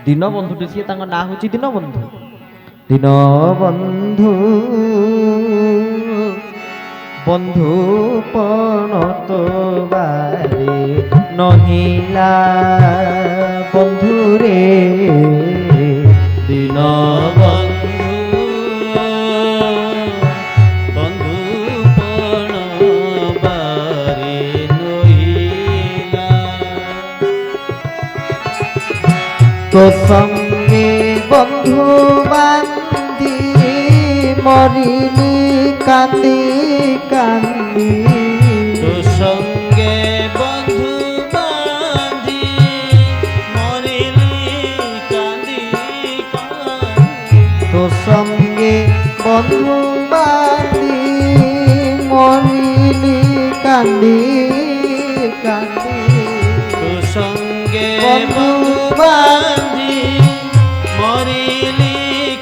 ଦୀନବନ୍ଧୁଟି ସିଏ, ତାଙ୍କ ନାଁ ହେଉଛି ଦୀନବନ୍ଧୁ। ଦୀନବନ୍ଧୁ ବନ୍ଧୁ ପଣ ତ ବାରେ ନହିଲା ବନ୍ଧୁରେ ଦୀନବନ୍ଧୁ ବନ୍ଧୁ ପଣ ବାରେ ନହିଲା তো সঙ্গে বন্ধু বান্ধি মরিলি কান্দি কান্দি তো সঙ্গে বন্ধু বাঁধি মরিলি কান্দি কান্দি তো সঙ্গে বন্ধু বান্ধি মরিলি কান্দি কান্দি তো সঙ্গে বন্ধু বন্ধু বাঁধি মরিলি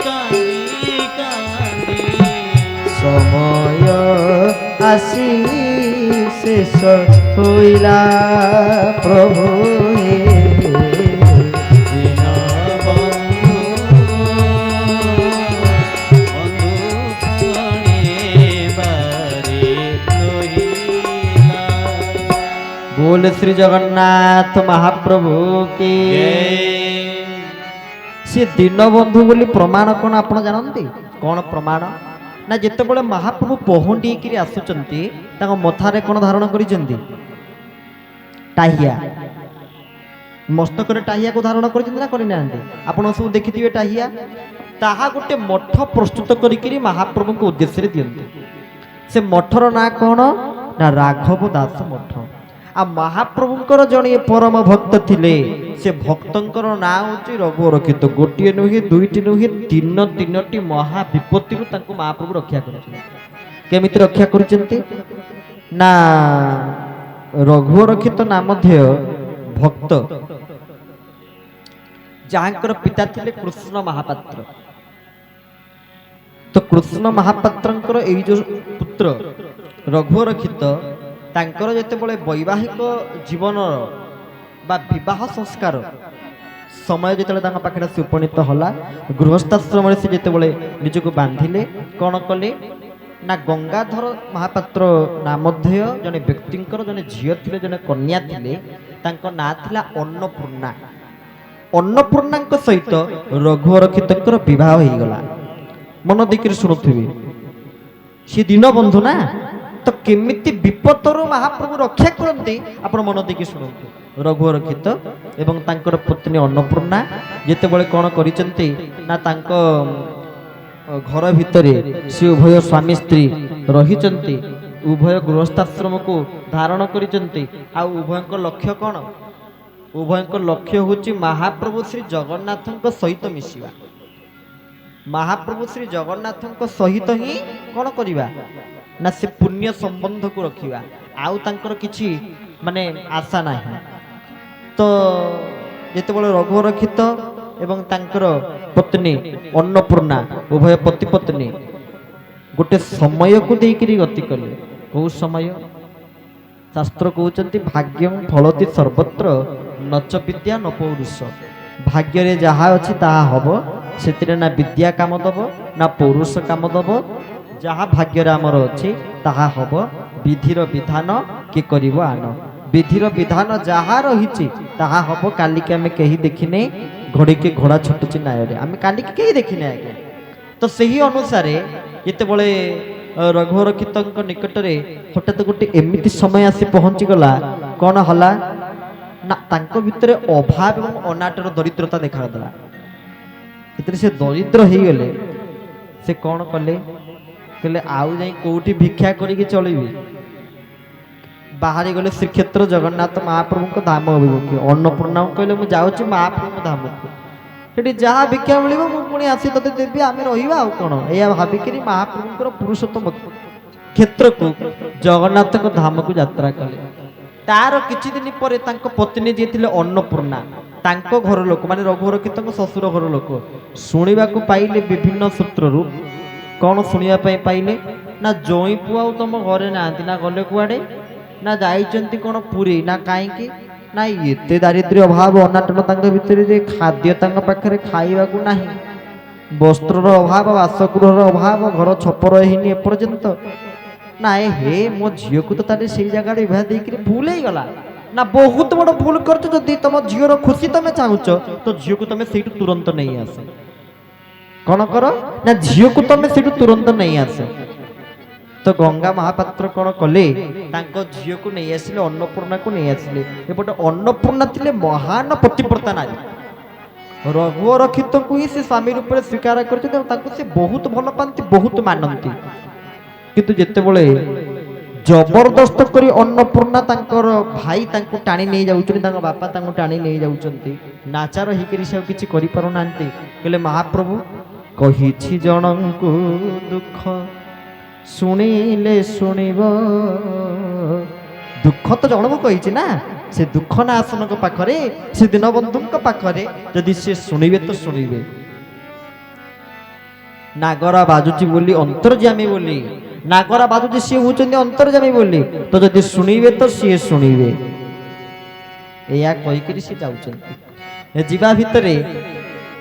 কান্দি কান্দি সময় আসি শেষ হইলা প্রভু হে দীনবন্ধু বন্ধু বারে নহিলা बोल श्री जगन्नाथ महाप्रभु की से दीनबंधु बोली प्रमाण कौन आप जानते कौन प्रमाण ना जितेबाला महाप्रभु पहुंडी कि आसुचंती तांको मथारे कौन धारण करिसेंती टाहिया मस्तक टाहिया को धारण करिसेंती ना करि नांती आपण सब देखिथिबे टाहिया ताहा गोटे मठ प्रस्तुत करिकरी महाप्रभु को उद्देश्य रे दियंती से मठर ना कौन ना राघव दास मठ आ महाप्रभुंकर जणे परम भक्त थिले से भक्तंकर ना होची रघुरक्षित गोटिए नुहे दुईटी नुहे तीनटी महा विपत्ति रु तांको महाप्रभु रक्षा करछन केमिति रक्षा करछन्ते ना रघुरक्षित नामधेय भक्त जाहांकर पिता थिले कृष्ण महापात्र तो कृष्ण महापात्रंकर एई जो पुत्र रघुरक्षित तांकर जेतेबेले वैवाहिक जीवन बा विवाह संस्कार समय जेतेबेले तांका पाखरे से उपनीत होला गृहस्थाश्रम से जेतेबेले निजको बांधिले कोन कले ना गंगाधर महापात्र नामधेय जने व्यक्तिंकर जने झियो थिले जने कन्या थिले तांको ना थिला अन्नपूर्णा अन्नपूर्णांक सहित रघुरक्षितकर विवाह होई गला मन दिकिर सुनुथिबे से दीनबंधु ना तो केमिति विपत्तरु महाप्रभु रक्षा करते आपण मन देखि सुनंतु रघुरक्षित एवं तांकर पत्नी अन्नपूर्णा जेतेबेले कोन करिसंती ना तांको घर भितरे से उभय स्वामी स्त्री रहिचंती उभय गृहस्थाश्रम को धारण करिचंती आ उभयक लक्ष्य कोन उभयक लक्ष्य होची महाप्रभु श्री जगन्नाथक सहित मिसिबा महाप्रभु श्री जगन्नाथक सहित ही कोन करिबा ना से पुण्य संबंध को रखिबा आउ तांकर किछि माने आशा नाही तो जेतेबेले रघुरक्षित एवं तांकर पत्नी अन्नपूर्णा उभय पति पत्नी गोटे समय को देकरी गति कले को समय शास्त्र कहउचंती भाग्यं फलति सर्वत्र नच विद्या न पौरुष भाग्य रे जहा अछि ताहा हबो सेतिरे ना विद्या काम दबो ना पौरुष काम दबो जहा भाग्य रे हमर अछि ताहा हबो विधिर विधान के करिवो आन विधिर विधान जहा रहिछि ताहा हबो काली के हमें कहि देखिने घोड़ी के घोड़ा छुटुछि नाय रे हमें काली के कहि देखिने आगे तो सही अनुसार जेतेबेले रघुरक्षितଙ୍କ निकटरे हठात गोटे एमिति समय आसी पहुंची गला कोन हला ना तांको भितरे अभाव एवं अनाटर दरिद्रता देखा गला इतरे से दरिद्र हे गले से कोन कले कहले आउ जाई कोठी भिक्षा करिके चलिबी बाहरी गले श्रीक्षेत्र जगन्नाथ महाप्रभु को धाम अभिमुखी अन्नपूर्णा कहले मु जाउची महाप्रभु धाम को सेठी जहा भिक्षा मिलिबो मु पुणी आसी तते देबी आमे रहिबा आ कोन एया भाबिकरी महाप्रभुकर पुरुषोत्तम क्षेत्र को जगन्नाथ को धाम को यात्रा कले तार किछि दिन परे तांको पत्नी जे थिले अन्नपूर्णा तांको घर लोक माने रघुरक्षितଙ୍କ ससुर घर लोक सुनिबा को पाइले विभिन्न सूत्ररु कौन शुणा पाइले ना जोई पुआ तुम घरे ना ना गले कुआडे ना जाइचंती कौन पुरी ना कहीं ନାଇଁ ଏତେ ଦାରିଦ୍ର୍ୟ ଅଭାବ ଅନାଟନ ତାଙ୍କ ଭିତରେ ଯେ ଖାଦ୍ୟ ତାଙ୍କ ପାଖରେ ଖାଇବାକୁ ନାହିଁ, ବସ୍ତ୍ରର ଅଭାବ, ବାସଗୃହର ଅଭାବ, ଘର ଛପର ହେଇନି ଏପର୍ଯ୍ୟନ୍ତ। ନାଇଁ ହେ ମୋ ଝିଅକୁ ତ ତାହେଲେ ସେଇ ଜାଗାରେ ବିବାହ ଦେଇକିରି ଭୁଲ ହେଇଗଲା ନା, ବହୁତ ବଡ଼ ଭୁଲ କରୁଛ। ଯଦି ତମ ଝିଅର ଖୁସି ତମେ ଚାହୁଁଛ ତ ଝିଅକୁ ତମେ ସେଇଠୁ ତୁରନ୍ତ ନେଇ ଆସ। କଣ କର ନା ଝିଅକୁ ତମେ ସେଇଠୁ ତୁରନ୍ତ ନେଇ ଆସ। ତ ଗଙ୍ଗା ମହାପାତ୍ର କଣ କଲେ, ତାଙ୍କ ଝିଅକୁ ନେଇ ଆସିଲେ, ଅନ୍ନପୂର୍ଣ୍ଣାକୁ ନେଇ ଆସିଲେ। ଏପଟେ ଅନ୍ନପୂର୍ଣ୍ଣା ଥିଲେ ମହାନ ପତିବ୍ରତା ନାରୀ, ରଘୁରକ୍ଷିତଙ୍କୁ ହିଁ ସେ ସ୍ୱାମୀ ରୂପରେ ସ୍ୱୀକାର କରିଛନ୍ତି ଏବଂ ତାଙ୍କୁ ସେ ବହୁତ ଭଲ ପାଆନ୍ତି, ବହୁତ ମାନନ୍ତି। କିନ୍ତୁ ଯେତେବେଳେ ଜବରଦସ୍ତ କରି ଅନ୍ନପୂର୍ଣ୍ଣା ତାଙ୍କର ଭାଇ ତାଙ୍କୁ ଟାଣି ନେଇ ଯାଉଛନ୍ତି, ତାଙ୍କ ବାପା ତାଙ୍କୁ ଟାଣି ନେଇ ଯାଉଛନ୍ତି, ନାଚାର ହେଇକରି ସେ ଆଉ କିଛି କରିପାରୁନାହାନ୍ତି। କହିଲେ ମହାପ୍ରଭୁ କହିଛି ଜଣଙ୍କୁ ଦୁଃଖ ଶୁଣିଲେ ଶୁଣିବ, ଦୁଃଖ ତ ଜଣକୁ କହିଛି ନା, ସେ ଦୁଃଖ ନା ଆସନଙ୍କ ପାଖରେ, ସେ ଦୀନବନ୍ଧୁଙ୍କ ପାଖରେ ଯଦି ସେ ଶୁଣିବେ ତ ଶୁଣିବେ। ନାଗରା ବାଜୁଛି ବୋଲି ଅନ୍ତର୍ଯାମୀ ବୋଲି, ନାଗରା ବାଜୁଛି ସିଏ ହଉଛନ୍ତି ଅନ୍ତର୍ଯାମୀ ବୋଲି, ତ ଯଦି ଶୁଣିବେ ତ ସିଏ ଶୁଣିବେ। ଏଇଆ କହିକିରି ସେ ଯାଉଛନ୍ତି। ଯିବା ଭିତରେ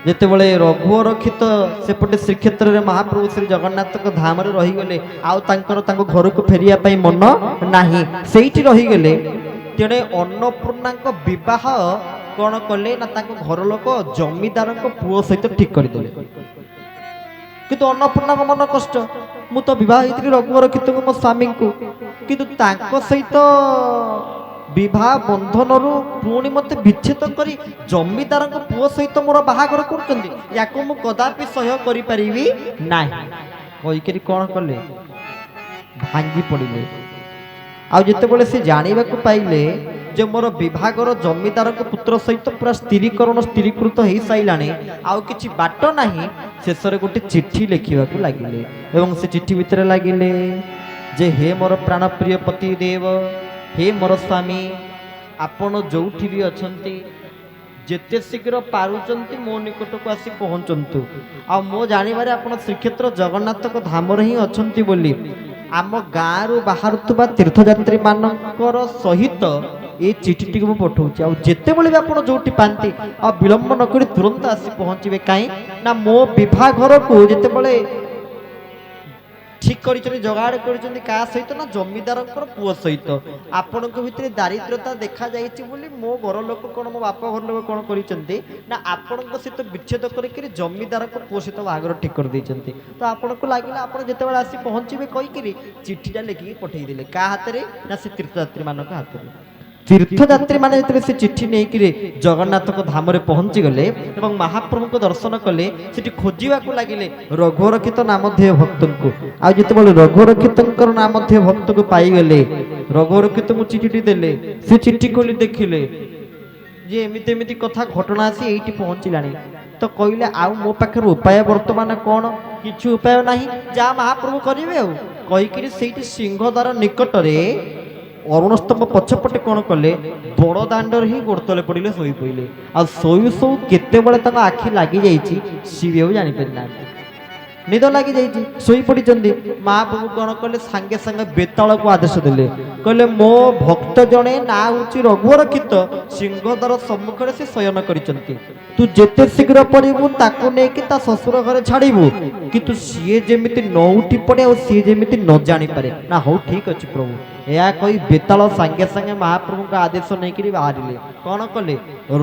ଯେତେବେଳେ ରଘୁରକ୍ଷିତ ସେପଟେ ଶ୍ରୀକ୍ଷେତ୍ରରେ ମହାପ୍ରଭୁ ଶ୍ରୀ ଜଗନ୍ନାଥଙ୍କ ଧାମରେ ରହିଗଲେ, ଆଉ ତାଙ୍କର ତାଙ୍କ ଘରକୁ ଫେରିବା ପାଇଁ ମନ ନାହିଁ, ସେଇଠି ରହିଗଲେ। ତେଣେ ଅନ୍ନପୂର୍ଣ୍ଣାଙ୍କ ବିବାହ କଣ କଲେ ନା ତାଙ୍କ ଘର ଲୋକ ଜମିଦାରଙ୍କ ପୁଅ ସହିତ ଠିକ କରିଦେଲେ। କିନ୍ତୁ ଅନ୍ନପୂର୍ଣ୍ଣାଙ୍କ ମନ କଷ୍ଟ, ମୁଁ ତ ବିବାହ ହେଇଥିଲି ରଘୁରକ୍ଷିତଙ୍କୁ ମୋ ସ୍ୱାମୀଙ୍କୁ, କିନ୍ତୁ ତାଙ୍କ ସହିତ ବିବାହ ବନ୍ଧନରୁ ପୁଣି ମତେ ବିଚ୍ଛେଦ କରି ଜମିଦାରଙ୍କ ପୁଅ ସହିତ ମୋର ବାହାଘର କରୁଛନ୍ତି, ୟାକୁ ମୁଁ କଦାପି ସହ୍ୟ କରିପାରିବି ନାହିଁ। କହିକରି କଣ କଲେ, ଭାଙ୍ଗି ପଡ଼ିଲେ। ଆଉ ଯେତେବେଳେ ସେ ଜାଣିବାକୁ ପାଇଲେ ଯେ ମୋର ବିଭାଗର ଜମିଦାରଙ୍କ ପୁତ୍ର ସହିତ ପୁରା ସ୍ଥିରୀକୃତ ହେଇସାରିଲାଣି, ଆଉ କିଛି ବାଟ ନାହିଁ, ଶେଷରେ ଗୋଟେ ଚିଠି ଲେଖିବାକୁ ଲାଗିଲେ। ଏବଂ ସେ ଚିଠି ଭିତରେ ଲାଗିଲେ ଯେ ହେ ମୋର ପ୍ରାଣପ୍ରିୟ ପତି ଦେବ, ହେ ମୋର ସ୍ୱାମୀ, ଆପଣ ଯୋଉଠି ବି ଅଛନ୍ତି ଯେତେ ଶୀଘ୍ର ପାରୁଛନ୍ତି ମୋ ନିକଟକୁ ଆସି ପହଞ୍ଚନ୍ତୁ। ଆଉ ମୋ ଜାଣିବାରେ ଆପଣ ଶ୍ରୀକ୍ଷେତ୍ର ଜଗନ୍ନାଥଙ୍କ ଧାମରେ ହିଁ ଅଛନ୍ତି ବୋଲି ଆମ ଗାଁରୁ ବାହାରୁଥିବା ତୀର୍ଥଯାତ୍ରୀ ମାନଙ୍କର ସହିତ ଏ ଚିଠିଟିକୁ ମୁଁ ପଠାଉଛି। ଆଉ ଯେତେବେଳେ ବି ଆପଣ ଯୋଉଠି ପାଆନ୍ତି ଆଉ ବିଳମ୍ବ ନକରି ତୁରନ୍ତ ଆସି ପହଞ୍ଚିବେ। କାହିଁ ନା ମୋ ବିବାହ ଘରକୁ ଯେତେବେଳେ ଠିକ କରିଛନ୍ତି, ଯୋଗାଡ଼ କରିଛନ୍ତି କାହା ସହିତ ନା ଜମିଦାରଙ୍କର ପୁଅ ସହିତ। ଆପଣଙ୍କ ଭିତରେ ଦାରିଦ୍ରତା ଦେଖାଯାଇଛି ବୋଲି ମୋ ଘର ଲୋକ କଣ, ମୋ ବାପା ଘର ଲୋକ କଣ କରିଛନ୍ତି ନା ଆପଣଙ୍କ ସହିତ ବିଚ୍ଛେଦ କରିକିରି ଜମିଦାରଙ୍କ ପୁଅ ସହିତ ବାହାଘର ଠିକ କରିଦେଇଛନ୍ତି। ତ ଆପଣଙ୍କୁ ଲାଗିଲା ଆପଣ ଯେତେବେଳେ ଆସି ପହଞ୍ଚିବେ କହିକିରି ଚିଠିଟା ଲେଖିକି ପଠେଇଦେଲେ। କାହା ହାତରେ ନା ସେ ତୀର୍ଥଯାତ୍ରୀ ମାନଙ୍କ ହାତରେ। ତୀର୍ଥଯାତ୍ରୀ ମାନେ ଯେତେବେଳେ ସେ ଚିଠି ନେଇକିରି ଜଗନ୍ନାଥଙ୍କ ଧାମରେ ପହଞ୍ଚିଗଲେ ଏବଂ ମହାପ୍ରଭୁଙ୍କ ଦର୍ଶନ କଲେ, ସେଠି ଖୋଜିବାକୁ ଲାଗିଲେ ରଘୁରକ୍ଷିତ ନାମଧେୟ ଭକ୍ତଙ୍କୁ। ଆଉ ଯେତେବେଳେ ରଘୁରକ୍ଷିତଙ୍କର ନାମଧେୟ ଭକ୍ତକୁ ପାଇଗଲେ, ରଘୁରକ୍ଷିତଙ୍କୁ ଚିଠିଟି ଦେଲେ। ସେ ଚିଠି ଖୋଲି ଦେଖିଲେ ଯେ ଏମିତି ଏମିତି କଥା ଘଟଣା ଆସି ଏଇଠି ପହଞ୍ଚିଲାଣି। ତ କହିଲେ ଆଉ ମୋ ପାଖରେ ଉପାୟ ବର୍ତ୍ତମାନ କଣ? କିଛି ଉପାୟ ନାହିଁ, ଯାହା ମହାପ୍ରଭୁ କରିବେ ଆଉ କହିକିରି ସେଇଠି ସିଂହଦ୍ୱାର ନିକଟରେ ଅରୁଣ ସ୍ତମ୍ଭ ପଛପଟେ କଣ କଲେ, ବଡ଼ ଦାଣ୍ଡରେ ହିଁ ଗୋଡ଼ ତଳେ ପଡ଼ିଲେ, ଶୋଇ ପଡ଼ିଲେ। ଆଉ ଶୋଇ ଶୋଇ କେତେବେଳେ ତାଙ୍କ ଆଖି ଲାଗିଯାଇଛି ସିଏ ବି ଆଉ ଜାଣିପାରିନାହାନ୍ତି। ନିଦ ଲାଗିଯାଇଛି, ଶୋଇପଡ଼ିଛନ୍ତି। ମହାପ୍ରଭୁ କଣ କଲେ, ସାଙ୍ଗେ ସାଙ୍ଗେ ବେତାଳକୁ ଆଦେଶ ଦେଲେ। କହିଲେ ମୋ ଭକ୍ତ ଜଣେ ନାଁ ହେଉଛି ରଘୁରକ୍ଷିତ, ସିଂହଦ୍ୱାର ସମ୍ମୁଖରେ ସେ ଶୟନ କରିଛନ୍ତି। ତୁ ଯେତେ ଶୀଘ୍ର ପାରିବୁ ତାକୁ ନେଇକି ତା ଶ୍ୱଶୁର ଘରେ ଛାଡ଼ିବୁ, କିନ୍ତୁ ସିଏ ଯେମିତି ନ ଉଠି ପଡ଼େ ଆଉ ସିଏ ଯେମିତି ନ ଜାଣିପାରେ। ନା ହଉ ଠିକ ଅଛି ପ୍ରଭୁ। ଏହା କହି ବେତାଳ ସାଙ୍ଗେ ସାଙ୍ଗେ ମହାପ୍ରଭୁଙ୍କ ଆଦେଶ ନେଇକିରି ବାହାରିଲେ। କଣ କଲେ,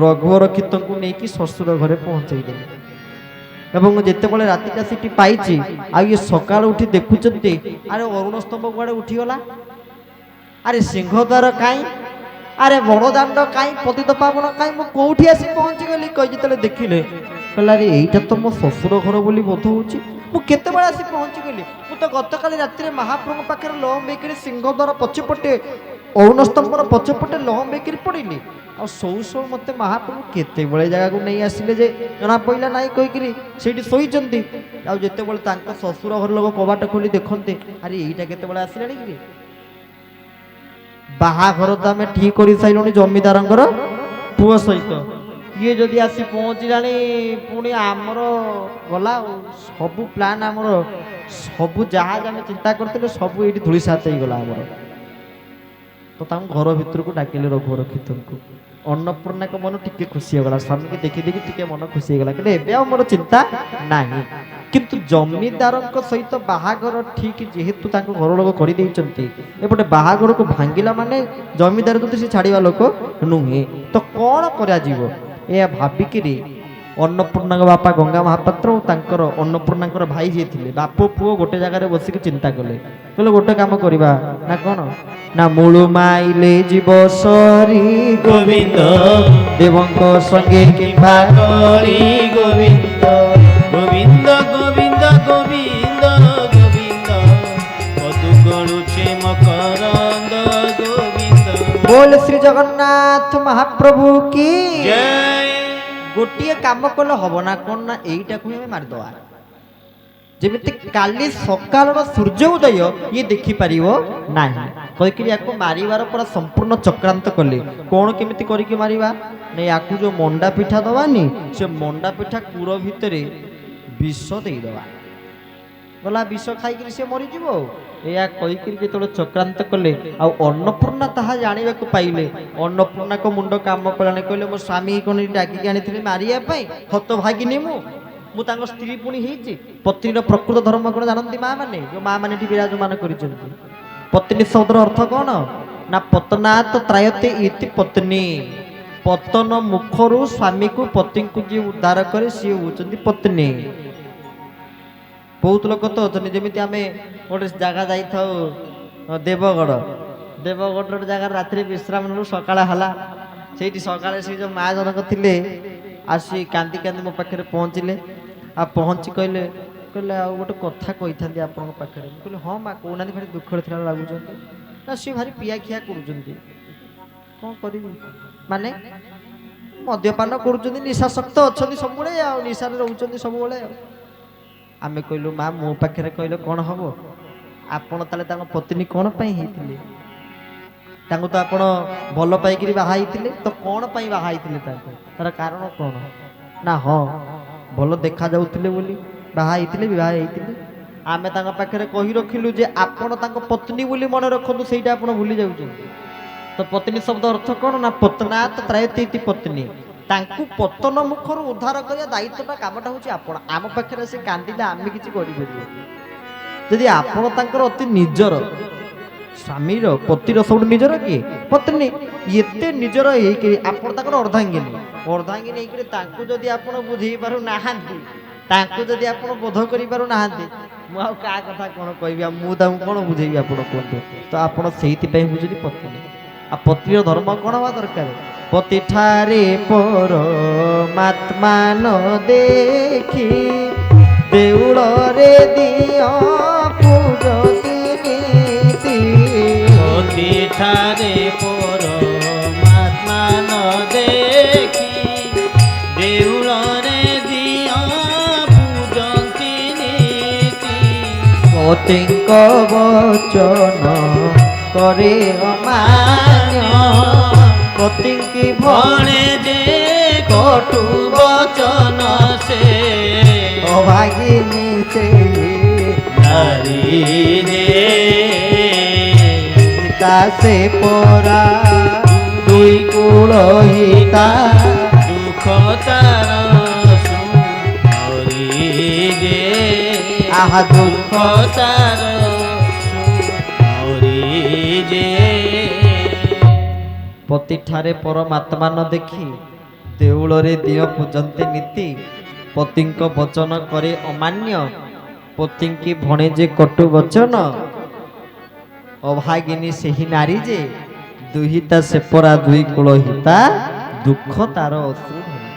ରଘୁରକ୍ଷିତଙ୍କୁ ନେଇକି ଶ୍ୱଶୁର ଘରେ ପହଞ୍ଚେଇ ଦେଲେ। ଏବଂ ଯେତେବେଳେ ରାତିଟା ସେଠି ପାଇଛି, ଆଉ ଇଏ ସକାଳୁ ଉଠି ଦେଖୁଛନ୍ତି, ଆରେ ଅରୁଣ ସ୍ତମ୍ଭ କୁଆଡ଼େ ଉଠିଗଲା, ଆରେ ସିଂହଦ୍ୱାର କାହିଁ, ଆରେ ବଡ଼ଦାଣ୍ଡ କାହିଁ, ପତିତ ପାବନ କାହିଁ, ମୁଁ କୋଉଠି ଆସି ପହଞ୍ଚିଗଲି। କହି ଯେତେବେଳେ ଦେଖିଲେ, କହିଲା ଆରେ ଏଇଟା ତ ମୋ ଶ୍ୱଶୁର ଘର ବୋଲି ବୋଧ ହେଉଛି, ମୁଁ କେତେବେଳେ ଆସି ପହଞ୍ଚିଗଲି। ମୁଁ ତ ଗତକାଲି ରାତିରେ ମହାପ୍ରଭୁଙ୍କ ପାଖରେ ଲହମ୍ବେଇକିରି ସିଂହଦ୍ୱାର ପଛପଟେ ଅରୁଣ ସ୍ତମ୍ଭର ପଛପଟେ ଲହମ୍ବେଇକିରି ପଡ଼ିଲି। ଆଉ ଶୋଉ ଶୋଉ ମତେ ମହାପ୍ରଭୁ କେତେବେଳେ ଜାଗାକୁ ନେଇ ଆସିଲେ ଯେ ଜଣା ପଇଲା ନାହିଁ କହିକିରି ସେଇଠି ଶୋଇଛନ୍ତି। ଆଉ ଯେତେବେଳେ ତାଙ୍କ ଶ୍ୱଶୁର ଘର ଲୋକ କବାଟ ଖୋଲି ଦେଖନ୍ତେ, ଆରେ ଏଇଟା କେତେବେଳେ ଆସିଲାଣି କି, ବାହାଘର ତ ଆମେ ଠିକ କରିସାରିଲୁଣି ଜମିଦାରଙ୍କର ପୁଅ ସହିତ, ଇଏ ଯଦି ଆସି ପହଞ୍ଚିଲାଣି ପୁଣି ଆମର ଗଲା ଆଉ। ସବୁ ପ୍ଲାନ୍ ଆମର, ସବୁ ଯାହା ଆମେ ଚିନ୍ତା କରିଥିଲେ ସବୁ ଏଇଠି ଧୂଳିସାତ ହେଇଗଲା ଆମର। ତ ତାଙ୍କୁ ଘର ଭିତରକୁ ଡାକିଲେ ରଘୁରକ୍ଷିତଙ୍କୁ। ଅନ୍ନପୂର୍ଣ୍ଣାଙ୍କ ମନ ଟିକେ ଖୁସି ହେଇଗଲା, ସ୍ୱାମୀକି ଦେଖି ଦେଖି ଟିକେ ମନ ଖୁସି ହେଇଗଲା, କିନ୍ତୁ ଏବେ ଆଉ ମୋର ଚିନ୍ତା ନାହିଁ। କିନ୍ତୁ ଜମିଦାରଙ୍କ ସହିତ ବାହାଘର ଠିକ ଯେହେତୁ ତାଙ୍କ ଘର ଲୋକ କରିଦେଇଛନ୍ତି, ଏପଟେ ବାହାଘରକୁ ଭାଙ୍ଗିଲା ମାନେ ଜମିଦାର ଯଦି ସେ ଛାଡ଼ିବା ଲୋକ ନୁହେଁ, ତ କ'ଣ କରାଯିବ ଏହା ଭାବିକିରି ଅନ୍ନପୂର୍ଣ୍ଣାଙ୍କ ବାପା ଗଙ୍ଗା ମହାପାତ୍ର ଓ ତାଙ୍କର ଅନ୍ନପୂର୍ଣ୍ଣାଙ୍କର ଭାଇ ଯିଏ ଥିଲେ, ବାପ ପୁଅ ଗୋଟେ ଜାଗାରେ ବସିକି ଚିନ୍ତା କଲେ, କହିଲେ ଗୋଟେ କାମ କରିବା ନା କ'ଣ ନା ମୂଳୁ ମାଇଲେ ଯିବ ସରି ଗୋବିନ୍ଦ ଦେବଙ୍କ ସଙ୍ଗେ କିମ୍ବା କରି ଗୋବିନ୍ଦ ଗୋବିନ୍ଦ ଗୋବିନ୍ଦ ଗୋବିନ୍ଦ ଗୋବିନ୍ଦ ପଦୁ ଗଳୁଛେ ମକରନ୍ଦ ଗୋବିନ୍ଦ। ବୋଲ ଶ୍ରୀ ଜଗନ୍ନାଥ ମହାପ୍ରଭୁ କି ଜୟ। ଗୋଟିଏ କାମ କଲେ ହବ ନା କ'ଣ ନା ଏଇଟାକୁ ଆମେ ମାରିଦେବା, ଯେମିତି କାଲି ସକାଳର ସୂର୍ଯ୍ୟ ଉଦୟ ଇଏ ଦେଖିପାରିବ ନାହିଁ କହିକିରି ୟାକୁ ମାରିବାର ପୁରା ସମ୍ପୂର୍ଣ୍ଣ ଚକ୍ରାନ୍ତ କଲେ। କ'ଣ କେମିତି କରିକି ମାରିବା ନା ୟାକୁ ଯୋଉ ମଣ୍ଡା ପିଠା ଦବାନି, ସେ ମଣ୍ଡା ପିଠା କୁର ଭିତରେ ବିଷ ଦେଇଦବା, ଗଲା ବିଷ ଖାଇକିରି ସେ ମରିଯିବ। ଏହା କହିକିରି ଯେତେବେଳେ ଚକ୍ରାନ୍ତ କଲେ, ଆଉ ଅନ୍ନପୂର୍ଣ୍ଣା ତାହା ଜାଣିବାକୁ ପାଇଲେ, ଅନ୍ନପୂର୍ଣ୍ଣାଙ୍କ ମୁଣ୍ଡ କାମ କଲାଣି, କହିଲେ ମୋ ସ୍ୱାମୀ କ'ଣ ଡାକିକି ଆଣିଥିଲେ ମାରିବା ପାଇଁ, ହତ ଭାଗିନି ମୁଁ ତାଙ୍କ ସ୍ତ୍ରୀ ପୁଣି ହେଇଛି। ପତ୍ନୀର ପ୍ରକୃତ ଧର୍ମ କ'ଣ ଜାଣନ୍ତି ମା ମାନେ, ଯୋଉ ମା ମାନେ ଏଠି ବିରାଜମାନ କରିଛନ୍ତି। ପତ୍ନୀ ଶବ୍ଦର ଅର୍ଥ କ'ଣ ନା ପତନାତ ତ୍ରାୟତେ ଇତି ପତ୍ନୀ, ପତନ ମୁଖରୁ ସ୍ୱାମୀକୁ ପତିଙ୍କୁ ଯିଏ ଉଦ୍ଧାର କରେ ସିଏ ହେଉଛନ୍ତି ପତ୍ନୀ। ବହୁତ ଲୋକ ତ ଅଛନ୍ତି, ଯେମିତି ଆମେ ଗୋଟେ ଜାଗା ଯାଇଥାଉ ଦେବଗଡ଼ ଗୋଟେ ଜାଗାରେ ରାତିରେ ବିଶ୍ରାମ ନେଲୁ, ସକାଳ ହେଲା, ସେଇଠି ସକାଳେ ସେ ଯେଉଁ ମା ଜଣକ ଥିଲେ ଆସି କାନ୍ଦି କାନ୍ଦି ମୋ ପାଖରେ ପହଞ୍ଚିଲେ। ଆଉ ପହଞ୍ଚି କହିଲେ ଆଉ ଗୋଟେ କଥା କହିଥାନ୍ତି ଆପଣଙ୍କ ପାଖରେ। ମୁଁ କହିଲି ହଁ ମା କହୁନାହାନ୍ତି, ଭାରି ଦୁଃଖରେ ଥିଲା ଲାଗୁଛନ୍ତି। ନା ସିଏ ଭାରି ପିଆଖିଆ କରୁଛନ୍ତି। କ'ଣ କରିବି ମାନେ ମଦ୍ୟପାନ କରୁଛନ୍ତି, ନିଶାସକ୍ତ ଅଛନ୍ତି ସବୁବେଳେ, ଆଉ ନିଶାରେ ରହୁଛନ୍ତି ସବୁବେଳେ। ଆଉ ଆମେ କହିଲୁ ମା ମୋ ପାଖରେ କହିଲେ କ'ଣ ହବ, ଆପଣ ତାହେଲେ ତାଙ୍କ ପତ୍ନୀ କ'ଣ ପାଇଁ ହେଇଥିଲେ? ତାଙ୍କୁ ତ ଆପଣ ଭଲ ପାଇକିରି ବାହା ହେଇଥିଲେ, ତ କ'ଣ ପାଇଁ ବାହା ହେଇଥିଲେ ତାଙ୍କୁ, ତାର କାରଣ କ'ଣ ନା ହଁ ଭଲ ଦେଖାଯାଉଥିଲେ ବୋଲି ବାହା ହେଇଥିଲେ, ବିବାହ ହେଇଥିଲେ। ଆମେ ତାଙ୍କ ପାଖରେ କହି ରଖିଲୁ ଯେ ଆପଣ ତାଙ୍କ ପତ୍ନୀ ବୋଲି ମନେ ରଖନ୍ତୁ, ସେଇଟା ଆପଣ ଭୁଲି ଯାଉଛନ୍ତି। ତ ପତ୍ନୀ ଶବ୍ଦ ଅର୍ଥ କ'ଣ ନା ପତନାତ ତ୍ରାୟତେ ଇତି ପତ୍ନୀ, ତାଙ୍କୁ ପତନ ମୁଖରୁ ଉଦ୍ଧାର କରିବା ଦାୟିତ୍ୱଟା କାମଟା ହେଉଛି ଆପଣ। ଆମ ପାଖରେ ସେ କାନ୍ଦିଲେ ଆମେ କିଛି କରିପାରିବୁ ଯଦି ଆପଣ ତାଙ୍କର ଅତି ନିଜର ସ୍ୱାମୀର ପତିର ସବୁଠୁ ନିଜର କିଏ ପତ୍ନୀ, ଏତେ ନିଜର ହେଇକିରି ଆପଣ ତାଙ୍କର ଅର୍ଦ୍ଧାଙ୍ଗିନୀ ହେଇକିରି ତାଙ୍କୁ ଯଦି ଆପଣ ବୁଝେଇ ପାରୁନାହାନ୍ତି, ତାଙ୍କୁ ଯଦି ଆପଣ ବୋଧ କରିପାରୁନାହାନ୍ତି, ମୁଁ ଆଉ କାହା କଥା କ'ଣ କହିବି, ଆଉ ମୁଁ ତାଙ୍କୁ କ'ଣ ବୁଝେଇବି ଆପଣ କୁହନ୍ତୁ। ତ ଆପଣ ସେଇଥିପାଇଁ ବୁଝୁଛନ୍ତି ପତ୍ନୀ। ଆଉ ପତ୍ନୀର ଧର୍ମ କ'ଣ ହବା ଦରକାର, ପତି ଠାରେ ପରମାତ୍ମା ନ ଦେଖି ଦେଉଳରେ ଦିଅ ପୂଜତି ନୀତି, ପତି ଠାରେ ପରମାତ୍ମା ନ ଦେଖି ଦେଉଳରେ ଦିଅ ପୂଜନ୍ତି ନୀତି, ପତିଙ୍କ ବଚନ করে অমান্য, পতিঙ্কি ভণে যে কটু বচন সে অভাগিনী সে নারী যে তা সে পরা দুই কুল হিতা দুঃখ তার সুরি যে আহা দুঃখ তার ପତି ଠାରେ ପରମାତ୍ମା ନ ଦେଖି ଦେଉଳରେ ଦିଅ ପୂଜନ୍ତି ନୀତି, ପତିଙ୍କ ବଚନ କରେ ଅମାନ୍ୟ, ପତିଙ୍କି ଭଣେ ଯେ କଟୁ ବଚନ, ଅଭାଗିନୀ ସେହି ନାରୀ ଯେ ଦୁହିତା ସେପରା ଦୁଇ କୂଳ ହିତା ଦୁଃଖ ତାର ଅଶ୍ରୁ ଧରି,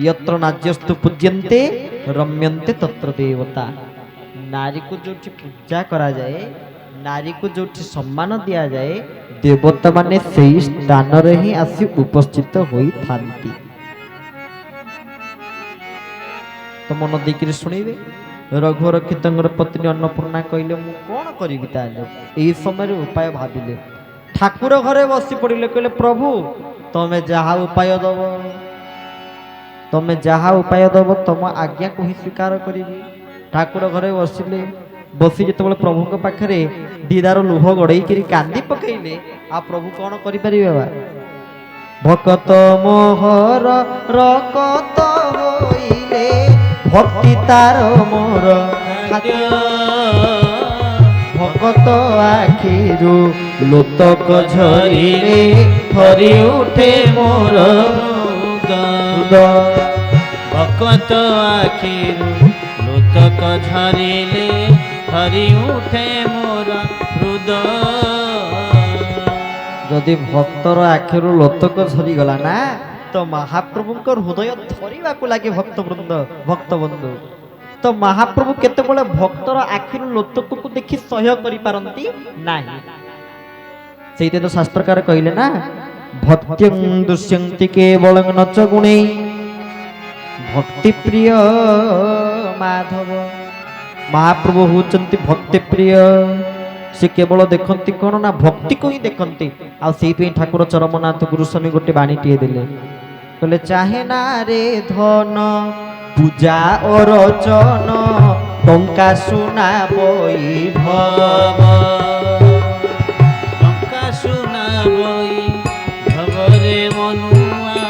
ୟତ୍ର ନାର୍ଯ୍ୟସ୍ତୁ ପୂଜ୍ୟନ୍ତେ ରମ୍ୟନ୍ତେ ତତ୍ର ଦେବତା। ନାରୀକୁ ଯୋଉଠି ପୂଜା କରାଯାଏ, ନାରୀକୁ ଯୋଉଠି ସମ୍ମାନ ଦିଆଯାଏ, ଦେବତା ମାନେ ସେଇ ସ୍ଥାନରେ ହିଁ ଆସି ଉପସ୍ଥିତ ହୋଇଥାନ୍ତି। ତ ମନ ଦେଇକିରି ଶୁଣିବେ। ରଘୁର କୀର୍ତ୍ତନର ପତ୍ନୀ ଅନ୍ନପୂର୍ଣ୍ଣା କହିଲେ ମୁଁ କ'ଣ କରିବି ତାହେଲେ? ଏହି ସମୟରେ ଉପାୟ ଭାବିଲେ। ଠାକୁର ଘରେ ବସି ପଡ଼ିଲେ, କହିଲେ ପ୍ରଭୁ ତମେ ଯାହା ଉପାୟ ଦବ, ତମ ଆଜ୍ଞାକୁ ହିଁ ସ୍ୱୀକାର କରିବି। ଠାକୁର ଘରେ ବସିଲେ, ବସି ଯେତେବେଳେ ପ୍ରଭୁଙ୍କ ପାଖରେ ଦିଦାର ଲୁହ ଗଡ଼େଇକିରି କାନ୍ଦି ପକେଇଲେ, ଆଉ ପ୍ରଭୁ କ'ଣ କରିପାରିବେ ବା? ভকত মোহর রকত হইলে ভক্তি তার মোর খাদ্য ভকত আখিরু লোতক ঝরিলে হরি উঠে মোর হৃদয় ভকত আখিରୁ লোতক ঝরিলে হরি উঠে মোর হৃদয় যদি ভক্তর আখিরু লোতক ঝরিগলা না তো মহাপ্রভুଙ୍କର ହୃଦୟ ଧରିବାକୁ ଲାଗେ ଭକ୍ତବୃନ୍ଦ ଭକ୍ତବନ୍ଧୁ ତ ମହାପ୍ରଭୁ କେତେବେଳେ ଭକ୍ତର ଆଖିରୁ ଲୋତକକୁ ଦେଖି ସହ୍ୟ କରିପାରନ୍ତି ନାହିଁ ସେଇଟା ତ ଶାସ୍ତ୍ରକାର କହିଲେ ନା ଭକ୍ତ୍ୟଂ ଦୁଷ୍ୟନ୍ତି କେବଳଂ ନଚ ଗୁଣୈ ଭକ୍ତି ପ୍ରିୟ ମାଧବ ମହାପ୍ରଭୁ ହଉଛନ୍ତି ଭକ୍ତି ପ୍ରିୟ ସେ କେବଳ ଦେଖନ୍ତି କଣ ନା ଭକ୍ତିକୁ ହିଁ ଦେଖନ୍ତି ଆଉ ସେଇଥିପାଇଁ ଠାକୁର ଚରମନାଥ ଗୁରୁସ୍ୱାମୀ ଗୋଟେ ବାଣୀଟିଏ ଦେଲେ କହିଲେ ଚାହେ ନା ରେ ଧନ ପୂଜା ଓ ରଚନ ଟଙ୍କା ସୁନା ବୈଭବ ଟଙ୍କା ସୁନା ବୈଭବରେ ମନୁଆ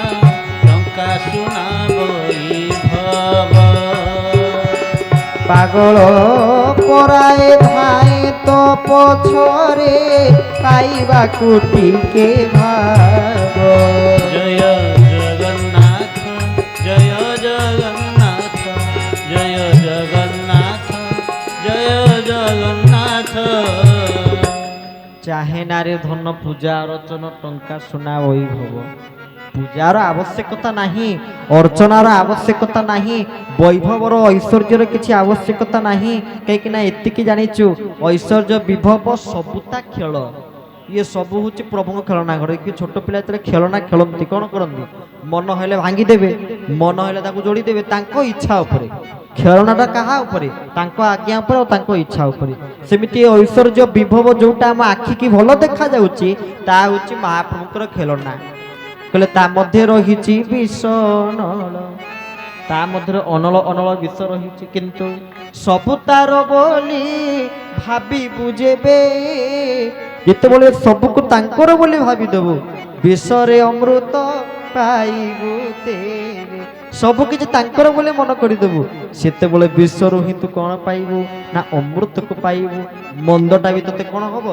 ଟଙ୍କା ସୁନା ବୈଭବ ପାଗଳ ପରାଏ ଧାଏ ତ ପଛରେ ପାଇବାକୁ ଟିକେ ଭାବ ଜୟ ଜଗନ୍ନାଥ ଜୟ ଜଗନ୍ନାଥ ଜୟ ଜଗନ୍ନାଥ ଜୟ ଜଗନ୍ନାଥ ଚାହେ ନାରେ ଧନ ପୂଜା ଅର୍ଚ୍ଚନ ଟଙ୍କା ସୁନା ବୈଭବ ପୂଜାର ଆବଶ୍ୟକତା ନାହିଁ ଅର୍ଚ୍ଚନାର ଆବଶ୍ୟକତା ନାହିଁ ବୈଭବର ଐଶ୍ୱର୍ଯ୍ୟର କିଛି ଆବଶ୍ୟକତା ନାହିଁ କାହିଁକି ନା ଏତିକି ଜାଣିଛୁ ଐଶ୍ୱର୍ଯ୍ୟ ବିଭବ ସବୁତା ଖେଳ ଇଏ ସବୁ ହଉଛି ପ୍ରଭୁଙ୍କ ଖେଳନା ଘରେ କି ଛୋଟ ପିଲା ଯେତେବେଳେ ଖେଳନା ଖେଳନ୍ତି କଣ କରନ୍ତି ମନ ହେଲେ ଭାଙ୍ଗିଦେବେ ମନ ହେଲେ ତାକୁ ଯୋଡ଼ିଦେବେ ତାଙ୍କ ଇଚ୍ଛା ଉପରେ ଖେଳନାଟା କାହା ଉପରେ ତାଙ୍କ ଆଜ୍ଞା ଉପରେ ଆଉ ତାଙ୍କ ଇଚ୍ଛା ଉପରେ ସେମିତି ଐଶ୍ୱର୍ଯ୍ୟ ବିଭବ ଯୋଉଟା ଆମ ଆଖିକି ଭଲ ଦେଖାଯାଉଛି ତାହା ହଉଛି ମହାପ୍ରଭୁଙ୍କର ଖେଳନା କହିଲେ ତା ମଧ୍ୟରେ ରହିଛି ବିଷ ଅନଳ ତା ମଧ୍ୟରେ ଅନଳ ଅନଳ ବିଷ ରହିଛି କିନ୍ତୁ ସବୁ ତାର ବୋଲି ଭାବିବୁ ଯେବେ ଯେତେବେଳେ ସବୁକୁ ତାଙ୍କର ବୋଲି ଭାବିଦେବୁ ବିଷରେ ଅମୃତ ପାଇବୁ ତେବେ ସବୁ କିଛି ତାଙ୍କର ବୋଲି ମନ କରିଦେବୁ ସେତେବେଳେ ବିଷରୁ ହିଁ ତୁ କଣ ପାଇବୁ ନା ଅମୃତକୁ ପାଇବୁ ମନ୍ଦଟା ବି ତତେ କଣ ହବ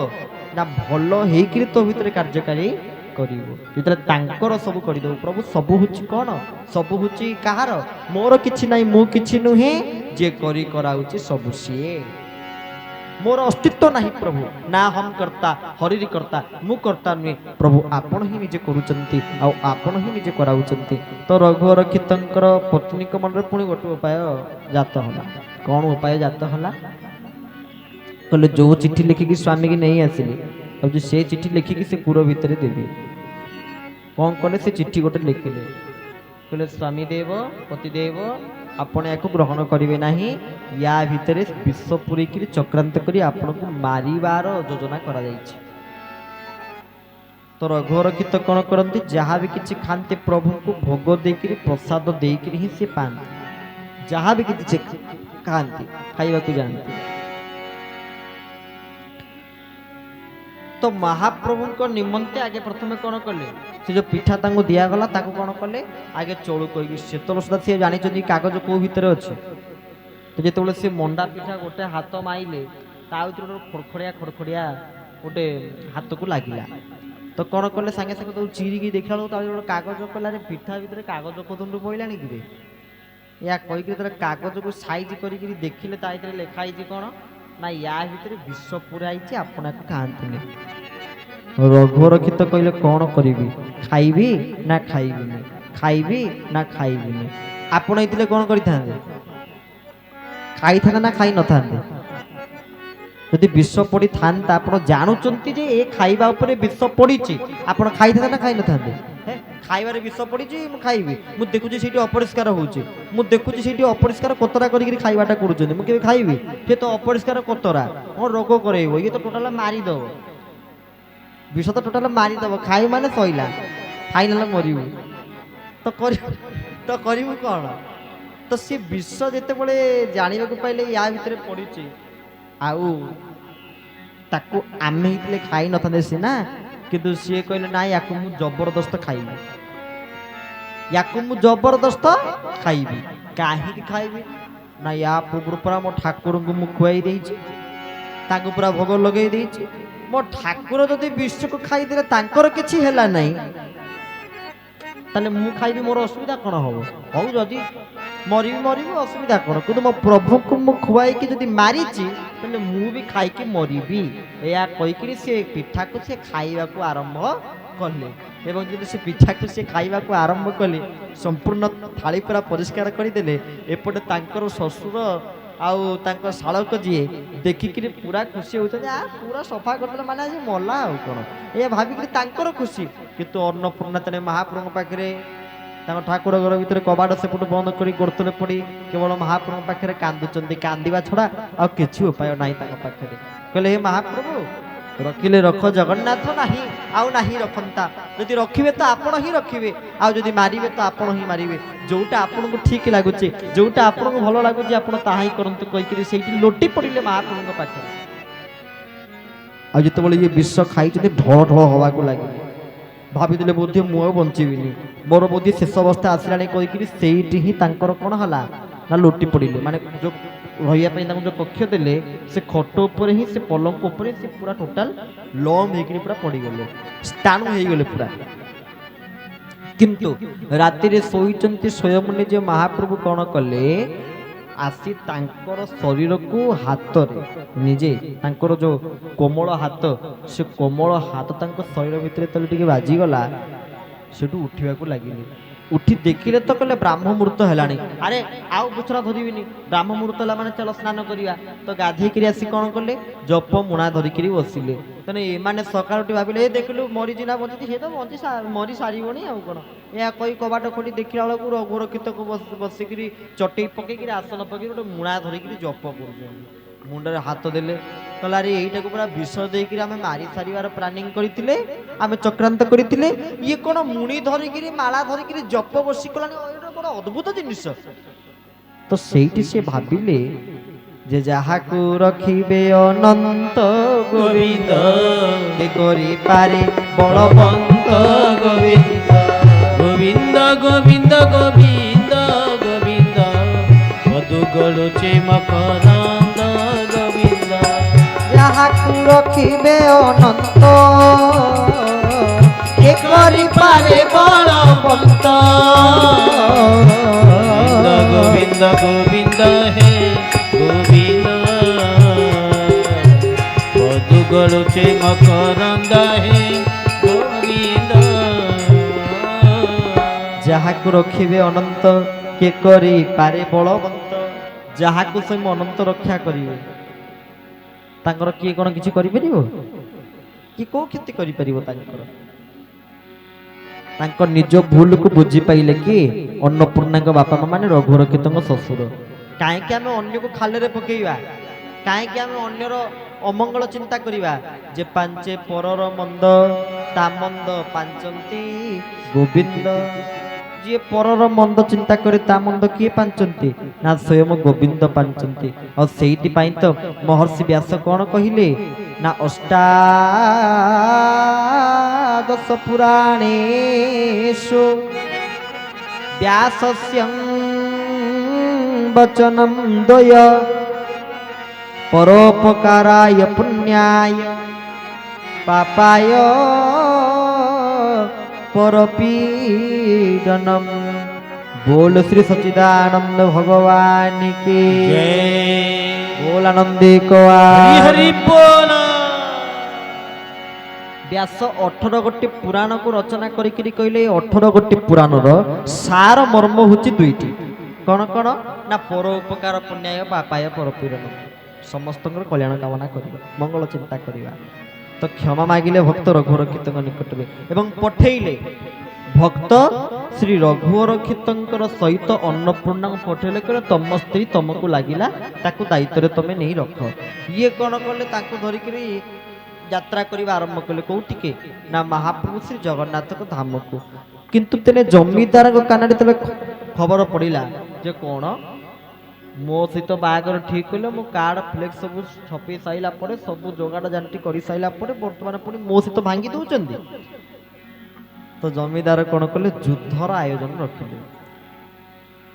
ନା ଭଲ ହେଇକିରି ତୋ ଭିତରେ କାର୍ଯ୍ୟକାରୀ କରିବୁ ଯେତେବେଳେ ତାଙ୍କର ସବୁ କରିଦେବୁ ପ୍ରଭୁ ସବୁ ହଉଛି କଣ ସବୁ ହଉଛି କାହାର ମୋର କିଛି ନାହିଁ ମୁଁ କିଛି ନୁହେଁ ଯିଏ କରି କରାଉଛି ସବୁ ସିଏ ମୋର ଅସ୍ତିତ୍ୱ ନାହିଁ ପ୍ରଭୁ ନା ହମ କର୍ତ୍ତା ହରିରି କର୍ତ୍ତା ମୁଁ କର୍ତ୍ତା ନୁହେଁ ପ୍ରଭୁ ଆପଣ ହିଁ ନିଜେ କରୁଛନ୍ତି ଆଉ ଆପଣ ହିଁ ନିଜେ କରାଉଛନ୍ତି ତ ରଘୁବର କ୍ଷିତଙ୍କର ପତ୍ନୀଙ୍କ ମନରେ ପୁଣି ଗୋଟେ ଉପାୟ ଜାତ ହେଲା କଣ ଉପାୟ ଜାତ ହେଲା କହିଲେ ଯୋଉ ଚିଠି ଲେଖିକି ସ୍ୱାମୀକି ନେଇ ଆସିଲେ ଆଉ ସେ ଚିଠି ଲେଖିକି ସେ ପୁର ଭିତରେ ଦେବେ କଣ କଲେ ସେ ଚିଠି ଗୋଟେ ଲେଖିଲେ କହିଲେ ସ୍ୱାମୀ ଦେବ ପତି ଦେବ ଆପଣ ୟାକୁ ଗ୍ରହଣ କରିବେ ନାହିଁ ୟା ଭିତରେ ବିଷ ପୁରେଇକିରି ଚକ୍ରାନ୍ତ କରି ଆପଣଙ୍କୁ ମାରିବାର ଯୋଜନା କରାଯାଇଛି ତ ରଘୁବର କ୍ଷିତ କଣ କରନ୍ତି ଯାହା ବି କିଛି ଖାଆନ୍ତି ପ୍ରଭୁଙ୍କୁ ଭୋଗ ଦେଇକିରି ପ୍ରସାଦ ଦେଇକିରି ହିଁ ସେ ପାଆନ୍ତି ଯାହା ବି କିଛି ଖାଆନ୍ତି ଖାଇବାକୁ ଯାଆନ୍ତି ତ ମହାପ୍ରଭୁଙ୍କ ନିମନ୍ତେ ଆଗେ ପ୍ରଥମେ କଣ କଲେ ସେ ଯୋଉ ପିଠା ତାଙ୍କୁ ଦିଆଗଲା ତାକୁ କଣ କଲେ ଆଗେ ଚଳୁ କହିକି ସେତେବେଳେ ସୁଦ୍ଧା ସିଏ ଜାଣିଛନ୍ତି କାଗଜ କୋଉ ଭିତରେ ଅଛି ତ ଯେତେବେଳେ ସେ ମଣ୍ଡା ପିଠା ଗୋଟେ ହାତ ମାଇଲେ ତା ଭିତରେ ଗୋଟେ ଖଡଖଡିଆ ଗୋଟେ ହାତକୁ ଲାଗିଲା ତ କଣ କଲେ ସାଙ୍ଗେ ସାଙ୍ଗେ ତାକୁ ଚିରିକି ଦେଖିଲା ବେଳକୁ ତା ଭିତରେ ଗୋଟେ କାଗଜ କଲାରେ ପିଠା ଭିତରେ କାଗଜ କୋଦଣ୍ଡୁ ପଇଲାଣି କି ରେ ୟା କହିକି ଯେତେବେଳେ କାଗଜକୁ ସାଇଜ କରିକି ଦେଖିଲେ ତା ଭିତରେ ଲେଖା ହେଇଛି କଣ ନା ୟା ଭିତରେ ବିଷ ପୁରାଇଛି ଆପଣ ୟାକୁ ଖାଆନ୍ତୁନି ରଘୁବର କ୍ଷିତ କହିଲେ କଣ କରିବି ଖାଇବି ନା ଖାଇବିନି ଖାଇବି ନା ଖାଇବିନି ଆପଣ ଏଇଥିଲେ କଣ କରିଥାନ୍ତେ ଖାଇଥାନ୍ତେ ନା ଖାଇ ନଥାନ୍ତେ ଯଦି ବିଷ ପଡ଼ିଥାନ୍ତା ଆପଣ ଜାଣୁଛନ୍ତି ଯେ ଏ ଖାଇବା ଉପରେ ବିଷ ପଡ଼ିଛି ଆପଣ ଖାଇଥାନ୍ତେ ନା ଖାଇ ନଥାନ୍ତେ ଖାଇବାରେ ବିଷ ପଡ଼ିଛି ମୁଁ ଖାଇବି ମୁଁ ଦେଖୁଛି ସେଇଠି ଅପରିଷ୍କାର ହେଉଛି ମୁଁ ଦେଖୁଛି ସେଇଠି ଅପରିଷ୍କାର କୋତରା କରିକି ଖାଇବାଟା କରୁଛନ୍ତି ମୁଁ କେବେ ଖାଇବି ସେ ତ ଅପରିଷ୍କାର କୋତରା କ'ଣ ରୋଗ କରେଇବ ଇଏ ତ ଟୋଟାଲ ମାରିଦେବ ବିଷ ତ ଟୋଟାଲ ମାରିଦେବ ଖାଇ ମାନେ ସଇଲା ଫାଇନାଲ ମରିବୁ ତ କରିବୁ କ'ଣ ତ ସେ ବିଷ ଯେତେବେଳେ ଜାଣିବାକୁ ପାଇଲେ ୟା ଭିତରେ ପଡ଼ିଛି ଆଉ ତାକୁ ଆମେ ହେଇଥିଲେ ଖାଇ ନଥାନ୍ତେ ସିନା କିନ୍ତୁ ସିଏ କହିଲେ ନାଇଁ ୟାକୁ ମୁଁ ଜବରଦସ୍ତ ଖାଇବି, ୟାକୁ ମୁଁ ଜବରଦସ୍ତ ଖାଇବି। କାହିଁକି ଖାଇବି ନା ୟା ପୂର୍ବରୁ ପୁରା ମୋ ଠାକୁରଙ୍କୁ ମୁଁ ଖୁଆଇ ଦେଇଛି, ତାଙ୍କୁ ପୁରା ଭୋଗ ଲଗେଇ ଦେଇଛି। ମୋ ଠାକୁର ଯଦି ବିଷକୁ ଖାଇଦେଲେ ତାଙ୍କର କିଛି ହେଲା ନାହିଁ, ତାହେଲେ ମୁଁ ଖାଇବି, ମୋର ଅସୁବିଧା କ'ଣ ହବ? ହଉ ଯଦି ମରିବି ମରିବି, ଅସୁବିଧା କ'ଣ? କିନ୍ତୁ ମୋ ପ୍ରଭୁଙ୍କୁ ମୁଁ ଖୁଆଇକି ଯଦି ମାରିଛି ତାହେଲେ ମୁଁ ବି ଖାଇକି ମରିବି। ଏହା କହିକିରି ସେ ପିଠାକୁ ସେ ଖାଇବାକୁ ଆରମ୍ଭ କଲେ। ଏବଂ ଯଦି ସେ ପିଠାକୁ ସେ ଖାଇବାକୁ ଆରମ୍ଭ କଲେ, ସମ୍ପୂର୍ଣ୍ଣ ଥାଳି ପୁରା ପରିଷ୍କାର କରିଦେଲେ। ଏପଟେ ତାଙ୍କର ଶ୍ୱଶୁର ଆଉ ତାଙ୍କ ଶାଳକ ଯିଏ ଦେଖିକିରି ପୁରା ଖୁସି ହଉଛନ୍ତି, ପୁରା ସଫା କରିଦେଲେ ମାନେ ଆଜି ମଲା ଆଉ କ'ଣ, ଏହା ଭାବିକିରି ତାଙ୍କର ଖୁସି। କିନ୍ତୁ ଅନ୍ନପୂର୍ଣ୍ଣା ତେଣେ ମହାପ୍ରଭୁଙ୍କ ପାଖରେ ତାଙ୍କ ଠାକୁର ଘର ଭିତରେ କବାଟ ସେପଟୁ ବନ୍ଦ କରି ଗୋଡ଼ତଳେ ପଡ଼ି କେବଳ ମହାପ୍ରଭୁଙ୍କ ପାଖରେ କାନ୍ଦୁଛନ୍ତି। କାନ୍ଦିବା ଛଡ଼ା ଆଉ କିଛି ଉପାୟ ନାହିଁ ତାଙ୍କ ପାଖରେ। କହିଲେ ହେ ମହାପ୍ରଭୁ, ରଖିଲେ ରଖ, ଜଗନ୍ନାଥ ନାହିଁ ଆଉ ନାହିଁ ରଖନ୍ତା। ଯଦି ରଖିବେ ତ ଆପଣ ହିଁ ରଖିବେ, ଆଉ ଯଦି ମାରିବେ ତ ଆପଣ ହିଁ ମାରିବେ। ଯୋଉଟା ଆପଣଙ୍କୁ ଠିକ ଲାଗୁଛି, ଯୋଉଟା ଆପଣଙ୍କୁ ଭଲ ଲାଗୁଛି ଆପଣ ତାହା ହିଁ କରନ୍ତୁ କହିକିରି ସେଇଠି ଲୋଟି ପଡ଼ିଲେ ମହାପ୍ରଭୁଙ୍କ ପାଖରେ। ଆଉ ଯେତେବେଳେ ଇଏ ବିଷ ଖାଇଛନ୍ତି ଢଳ ଢଳ ହବାକୁ ଲାଗିଲେ, ଭାବିଥିଲେ ବୋଧେ ମୁଁ ଆଉ ବଞ୍ଚିବିନି, ମୋର ବୋଧେ ଶେଷ ଅବସ୍ଥା ଆସିଲାଣି କହିକିରି ସେଇଠି ହିଁ ତାଙ୍କର କ'ଣ ହେଲା ନା ଲୋଟି ପଡ଼ିଲେ। ମାନେ ଯୋଉ ରହିବା ପାଇଁ ତାଙ୍କୁ ଯୋଉ କକ୍ଷ ଦେଲେ, ସେ ଖଟ ଉପରେ ହିଁ, ସେ ପଲଙ୍କ ଉପରେ ସେ ପୁରା ଟୋଟାଲ ଲମ୍ ହେଇକିରି ପୁରା ପଡ଼ିଗଲେ, ସ୍ଥାଣୁ ହେଇଗଲେ ପୁରା। କିନ୍ତୁ ରାତିରେ ଶୋଇଛନ୍ତି ସ୍ୱୟଂ ନିଜେ ମହାପ୍ରଭୁ କ'ଣ କଲେ, ଆସି ତାଙ୍କର ଶରୀରକୁ ହାତରେ ନିଜେ, ତାଙ୍କର ଯୋଉ କୋମଳ ହାତ, ସେ କୋମଳ ହାତ ତାଙ୍କ ଶରୀର ଭିତରେ ତଳେ ଟିକେ ବାଜିଗଲା। ସେଠୁ ଉଠିବାକୁ ଲାଗିଲେ। ଉଠି ଦେଖିଲେ ତ କହିଲେ ବ୍ରାହ୍ମ ମୁହୂର୍ତ୍ତ ହେଲାଣି। ଆରେ ଆଉ ବୁଛରା ଧରିବିନି, ବ୍ରାହ୍ମ ମୁହୂର୍ତ୍ତ ହେଲା ମାନେ ଚାଲ ସ୍ନାନ କରିବା। ତ ଗାଧେଇକିରି ଆସି କ'ଣ କଲେ, ଜପ ମୁଣା ଧରିକିରି ବସିଲେ। ତେଣୁ ଏମାନେ ସକାଳୁ ଉଠି ଭାବିଲେ, ଏ ଦେଖିଲୁ ମରିଛି ନା ବଞ୍ଚିଛି, ସେ ତ ମରି ସାରିବଣି ଆଉ କ'ଣ। ଏହା କହି କବାଟ ଖୋଲି ଦେଖିଲା ବେଳକୁ ରଘୁରକ୍ଷିତକୁ ବସିକିରି ଚଟେଇ ପକେଇକିରି ଆସନ ପକେଇକି ଗୋଟେ ମୁଣା ଧରିକିରି ଜପ କରୁଛନ୍ତି। ମୁଣ୍ଡରେ ହାତ ଦେଲେ, କହିଲେ ଆରେ ଏଇଟାକୁ ପୁରା ବିଷ ଦେଇକିରି ଆମେ ମାରି ସାରିବାର ପ୍ଲାନିଂ କରିଥିଲେ, ଆମେ ଚକ୍ରାନ୍ତ କରିଥିଲେ। ଇଏ କ'ଣ ମୁଣି ଧରିକିରି ମାଳା ଧରିକିରି ଜପ ବସି କଲାଣି, ଏଇଟା ବଡ଼ ଅଦ୍ଭୁତ ଜିନିଷ। ତ ସେଇଠି ସେ ଭାବିଲେ ଯେ ଯାହାକୁ ରଖିବେ ଅନନ୍ତ ଗୋବିନ୍ଦ, କେ କରିପାରେ ବଳବନ୍ତ ଗୋବିନ୍ଦ। ଗୋବିନ୍ଦ ଗୋବିନ୍ଦ ଗୋବିନ୍ଦ ଗୋବିନ୍ଦ, ମଧୁ ଗଳୁଚେ ମକରନ୍ଦ ଗୋବିନ୍ଦ। ଯାହାକୁ ରଖିବେ ଅନନ୍ତ, କେ କରିପାରେ ବଳବନ୍ତ। ଗୋବିନ୍ଦ ଗୋବିନ୍ଦ ହେ ଗୋବିନ୍ଦ, ମଧୁ ଗଳୁଚେ ମକରନ୍ଦ ହେ ଗୋବିନ୍ଦ। ଯାହାକୁ ରଖିବେ ଅନନ୍ତ, କେ କରିପାରେ ବଳବନ୍ତ। ଯାହାକୁ ସେ ଅନନ୍ତ ରକ୍ଷା କରିବେ, ତାଙ୍କର କିଏ କ'ଣ କିଛି କରିପାରିବ କି? କୋଉ କ୍ଷତି କରିପାରିବ ତାଙ୍କର? ତାଙ୍କ ନିଜ ଭୁଲକୁ ବୁଝିପାଇଲେ କି ଅନ୍ନପୂର୍ଣ୍ଣାଙ୍କ ବାପା ମା ମାନେ ରଘୁରକ୍ଷିତଙ୍କ ଶ୍ୱଶୁର। କାହିଁକି ଆମେ ଅନ୍ୟକୁ ଖାଲରେ ପକେଇବା? କାହିଁକି ଆମେ ଅନ୍ୟର ଅମଙ୍ଗଳ ଚିନ୍ତା କରିବା? ଯେ ପାଞ୍ଚେ ପରର ମନ୍ଦ, ତା ମନ୍ଦ ପାଞ୍ଚନ୍ତି ଗୋବିନ୍ଦ। ଯିଏ ପରର ମନ୍ଦ ଚିନ୍ତା କରେ ତା ମନ୍ଦ କିଏ ପାଞ୍ଚନ୍ତି? ନା ସ୍ୱୟଂ ଗୋବିନ୍ଦ ପାଞ୍ଚନ୍ତି। ଆଉ ସେଇଥିପାଇଁ ତ ମହର୍ଷି ବ୍ୟାସ କ'ଣ କହିଲେ ନା ଅଷ୍ଟାଦଶ ପୁରାଣେଷୁ ବ୍ୟାସସ୍ୟଂ ବଚନଂ ଦ୍ୱୟ, ପରୋପକାରାୟ ପୁଣ୍ୟାୟ ପାପାୟ परपीडनम। बोल श्री सच्चिदानंद भगवान की जय। बोल आनंदी को हरि हरि बोल। व्यास 18 गोटी पुराण को रचना करिकिरी कहले 18 गोटी पुराणर सार मर्म होची दुईटी। कौन कौन ना परोपकार पुण्याय पापाय परपीडनम। समस्त कल्याण कामना करिबा, मंगल चिंता करिबा। तो क्षमा मागिले भक्त रघुरक्षित निकट में एवं पठेइले भक्त श्री रघुरक्षितर सहित अन्नपूर्णा पठेले कहले तम स्त्री तुमको लगिला ताकू दायित्व तमे नहीं रख। ये कौन कले ताकू धरिकरी यात्रा करबा आरंभ कले कोटिके ना महाप्रभु श्री जगन्नाथ को धाम को। किंतु तेने जमीदार को कान रे खबर पड़िला जे कौन ମୋ ସହିତ ବାହାଘର ଠିକ କଲେ ମୁଁ କାର୍ଡ ଫ୍ଲେକ୍ସ ସବୁ ଛପେଇ ସାଇଲା ପରେ ସବୁ ଯୋଗାଡ଼ ଜାଣ୍ଟି କରି ସାଇଲା ପରେ ବର୍ତ୍ତମାନ ପୁଣି ମୋ ସହିତ ଭାଙ୍ଗି ଦଉଛନ୍ତି। ତ ଜମିଦାର କଣ କଲେ ଯୁଦ୍ଧର ଆୟୋଜନ ରଖିଲେ।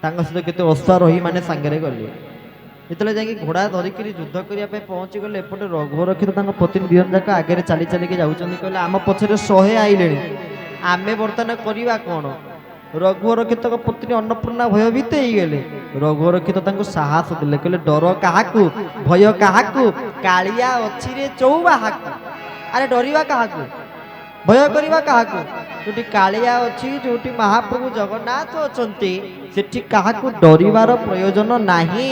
ତାଙ୍କ ସହିତ କେତେ ଅଶ୍ୱାରୋହୀ ମାନେ ସାଙ୍ଗରେ ଗଲେ। ଯେତେବେଳେ ଯାଇକି ଘୋଡ଼ା ଧରିକିରି ଯୁଦ୍ଧ କରିବା ପାଇଁ ପହଞ୍ଚି ଗଲେ, ଏପଟେ ରଘୁରକ୍ଷିତ ତାଙ୍କ ପତ୍ନୀ ଦୁଇ ଜଣ ଯାକ ଆଗରେ ଚାଲି ଚାଲିକି ଯାଉଛନ୍ତି। କହିଲେ ଆମ ପଛରେ 100 ଆଇଲେଣି, ଆମେ ବର୍ତ୍ତମାନ କରିବା କଣ? ରଘୁରକ୍ଷିତଙ୍କ ପତ୍ନୀ ଅନ୍ନପୂର୍ଣ୍ଣା ଭୟଭୀତ ହେଇଗଲେ। ରଘୁରକ୍ଷିତ ତାଙ୍କୁ ସାହସ ଦେଲେ, କହିଲେ ଡର କାହାକୁ, ଭୟ କାହାକୁ, କାଳିଆ ଅଛି ରେ ଚଉବାହାକୁ। ଆରେ ଡରିବା କାହାକୁ, ଭୟ କରିବା କାହାକୁ? ଯୋଉଠି କାଳିଆ ଅଛି, ଯୋଉଠି ମହାପ୍ରଭୁ ଜଗନ୍ନାଥ ଅଛନ୍ତି, ସେଠି କାହାକୁ ଡରିବାର ପ୍ରୟୋଜନ ନାହିଁ।